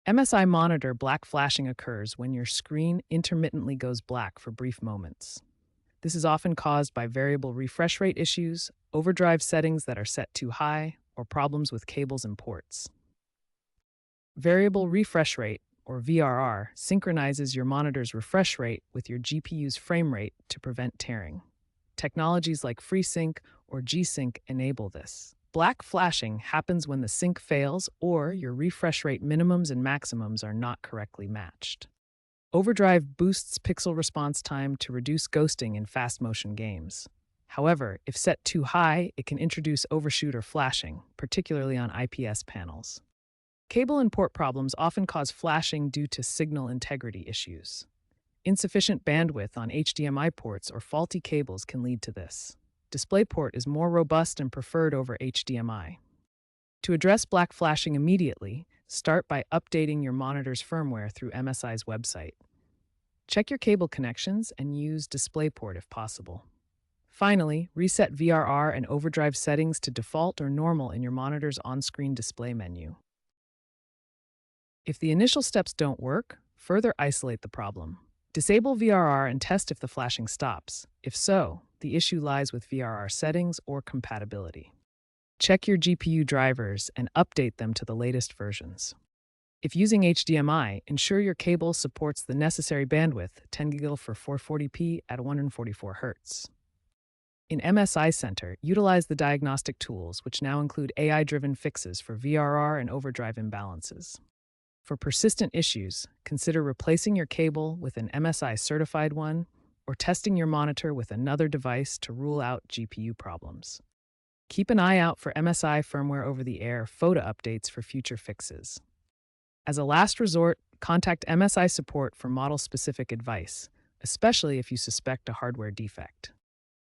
MSI Monitor black flashing occurs when your screen intermittently goes black for brief moments. This is often caused by variable refresh rate issues, overdrive settings that are set too high, or problems with cables and ports. Variable refresh rate, or VRR, synchronizes your monitor's refresh rate with your GPU's frame rate to prevent tearing. Technologies like FreeSync or G-Sync enable this. Black flashing happens when the sync fails or your refresh rate minimums and maximums are not correctly matched. Overdrive boosts pixel response time to reduce ghosting in fast motion games. However, if set too high, it can introduce overshoot or flashing, particularly on IPS panels. Cable and port problems often cause flashing due to signal integrity issues. Insufficient bandwidth on HDMI ports or faulty cables can lead to this. DisplayPort is more robust and preferred over HDMI. To address black flashing immediately, start by updating your monitor's firmware through MSI's website. Check your cable connections and use DisplayPort if possible. Finally, reset VRR and overdrive settings to default or normal in your monitor's on-screen display menu. If the initial steps don't work, further isolate the problem. Disable VRR and test if the flashing stops. If so, the issue lies with VRR settings or compatibility. Check your GPU drivers and update them to the latest versions. If using HDMI, ensure your cable supports the necessary bandwidth, 10 gig for 440p at 144 Hz. In MSI Center, utilize the diagnostic tools, which now include AI-driven fixes for VRR and overdrive imbalances. For persistent issues, consider replacing your cable with an MSI-certified one or testing your monitor with another device to rule out GPU problems. Keep an eye out for MSI firmware over-the-air FOTA updates for future fixes. As a last resort, contact MSI support for model-specific advice, especially if you suspect a hardware defect.